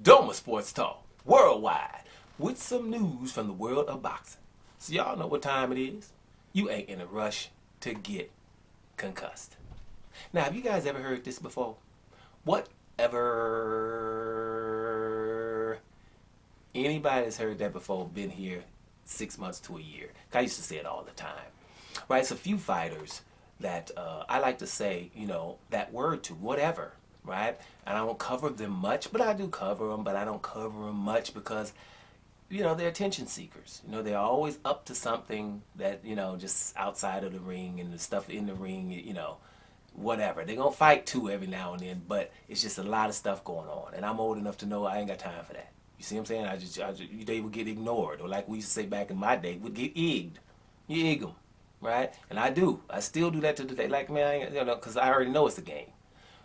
Doma Sports Talk, worldwide, with some news from the world of boxing. So y'all know what time it is. You ain't in a rush to get concussed. Now, have you guys ever heard this before? Whatever. Anybody that's heard that before been here 6 months to a year. I used to say it all the time. Right? It's a few fighters that I like to say, that word to, whatever. Right? And I don't cover them much, but I do cover them, but I don't cover them much because, they're attention seekers. They're always up to something that, just outside of the ring and the stuff in the ring, whatever. They're going to fight too every now and then, but it's just a lot of stuff going on. And I'm old enough to know I ain't got time for that. You see what I'm saying? They would get ignored, or like we used to say back in my day, would get egged. You egg them, right? And I do. I still do that to today. Like, man, I ain't, because I already know it's a game.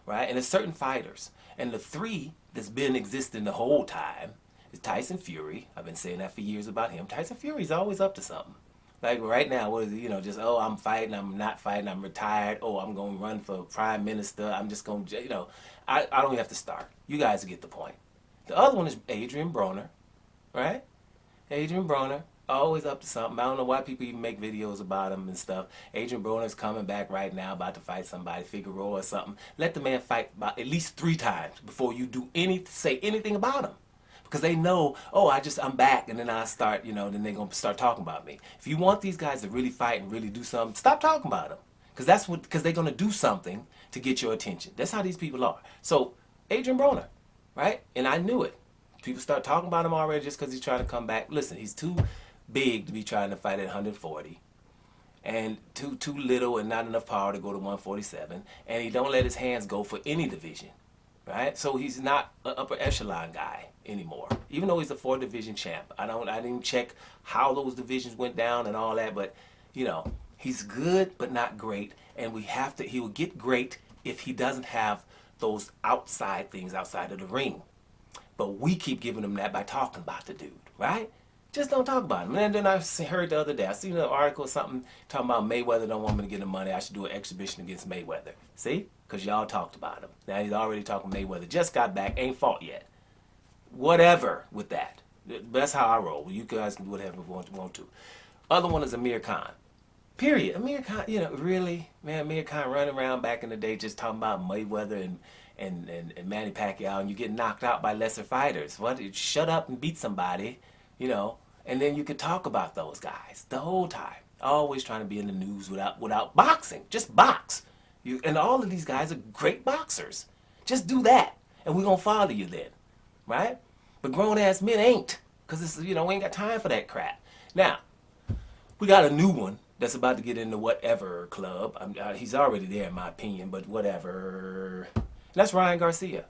Right? And there's certain fighters. And the three that's been existing the whole time is Tyson Fury. I've been saying that for years about him. Tyson Fury's always up to something. Like right now, what is it? Just, I'm fighting, I'm not fighting, I'm retired. Oh, I'm going to run for prime minister. I'm just going to, I don't even have to start. You guys get the point. The other one is Adrian Broner, right? Adrian Broner. Always up to something. I don't know why people even make videos about him and stuff. Adrian Broner's coming back right now, about to fight somebody, Figueroa or something. Let the man fight about at least 3 times before you do say anything about him. Because they know, I'm back, and then I start, then they're going to start talking about me. If you want these guys to really fight and really do something, stop talking about them. Because they're going to do something to get your attention. That's how these people are. So, Adrian Broner, right? And I knew it. People start talking about him already just because he's trying to come back. Listen, he's too big to be trying to fight at 140, and too little and not enough power to go to 147, and he don't let his hands go for any division, right? So he's not an upper echelon guy anymore, even though he's a 4-division champ. I didn't check how those divisions went down and all that, but he's good but not great, and he will get great if he doesn't have those outside things outside of the ring. But we keep giving him that by talking about the dude, right? Just don't talk about him. And then I heard the other day, I seen an article or something talking about Mayweather don't want me to get the money. I should do an exhibition against Mayweather. See? Because y'all talked about him. Now he's already talking Mayweather. Just got back. Ain't fought yet. Whatever with that. That's how I roll. You guys can do whatever you want to. Other one is Amir Khan. Period. Amir Khan, really? Man, Amir Khan running around back in the day just talking about Mayweather and Manny Pacquiao, and you get knocked out by lesser fighters. What? Shut up and beat somebody, and then you could talk about those guys the whole time. Always trying to be in the news without boxing. Just box. And all of these guys are great boxers. Just do that, and we're going to follow you then, right? But grown-ass men ain't, because we ain't got time for that crap. Now, we got a new one that's about to get in the whatever club. He's already there, in my opinion, but whatever. And that's Ryan Garcia.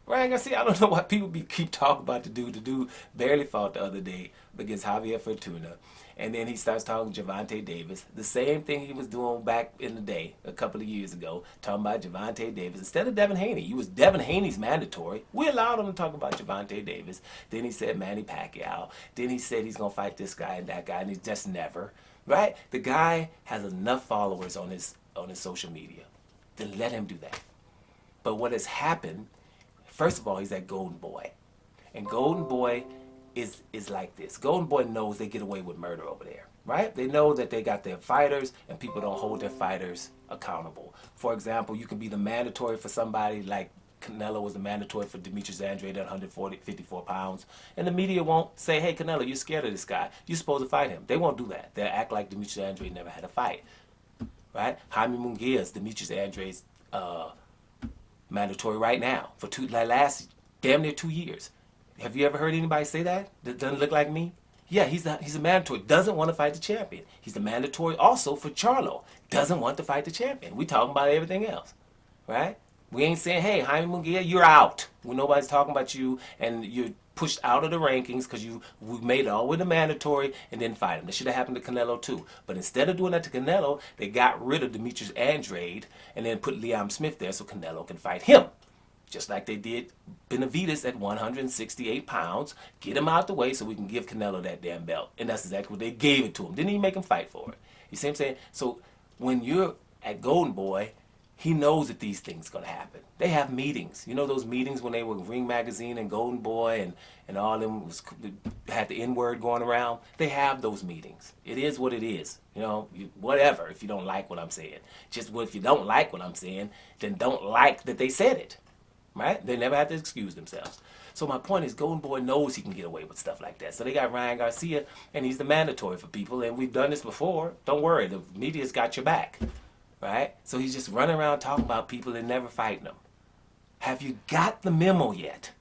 Ryan Garcia, I don't know why people keep talking about the dude. The dude barely fought the other day against Javier Fortuna. And then he starts talking Gervonta Davis. The same thing he was doing back in the day, a couple of years ago, talking about Gervonta Davis. Instead of Devin Haney, he was Devin Haney's mandatory. We allowed him to talk about Gervonta Davis. Then he said Manny Pacquiao. Then he said he's going to fight this guy and that guy, and he just never. Right? The guy has enough followers on his social media. Then let him do that. But what has happened, first of all, he's that Golden Boy. And Golden Boy is like this. Golden Boy knows they get away with murder over there, right? They know that they got their fighters, and people don't hold their fighters accountable. For example, you can be the mandatory for somebody like Canelo was the mandatory for Demetrius Andrade at 54 pounds. And the media won't say, hey, Canelo, you're scared of this guy. You're supposed to fight him. They won't do that. They'll act like Demetrius Andrade never had a fight, right? Jaime Munguia is Demetrius Andrade's mandatory right now for last damn near 2 years. Have you ever heard anybody say that? That doesn't look like me? Yeah, he's a mandatory. Doesn't want to fight the champion. He's the mandatory also for Charlo. Doesn't want to fight the champion. We talking about everything else, right? We ain't saying, hey, Jaime Munguia, you're out. When nobody's talking about you and you're pushed out of the rankings because we made it all with the mandatory and then fight him. That should have happened to Canelo too. But instead of doing that to Canelo, they got rid of Demetrius Andrade and then put Liam Smith there so Canelo can fight him. Just like they did Benavidez at 168 pounds. Get him out the way so we can give Canelo that damn belt. And that's exactly what they gave it to him. Didn't even make him fight for it. You see what I'm saying? So when you're at Golden Boy, He knows that these things going to happen. They have meetings. You know those meetings when they were Ring Magazine and Golden Boy and all them had the N-word going around? They have those meetings. It is what it is. You know, whatever if you don't like what I'm saying. Just if you don't like what I'm saying, then don't like that they said it. Right? They never have to excuse themselves. So my point is Golden Boy knows he can get away with stuff like that. So they got Ryan Garcia, and he's the mandatory for people, and we've done this before. Don't worry, the media's got your back. Right? So he's just running around talking about people and never fighting them. Have you got the memo yet?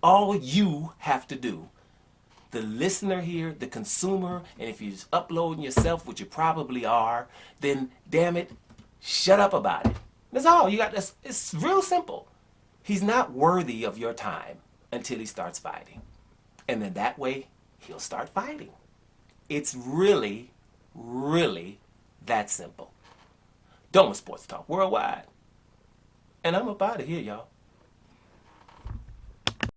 All you have to do, the listener here, the consumer, and if you're just uploading yourself, which you probably are, then damn it, shut up about it. That's all. You got this. It's real simple. He's not worthy of your time until he starts fighting. And then that way, he'll start fighting. It's really, really that simple. Doma Sports Talk Worldwide. And I'm up out of here, y'all.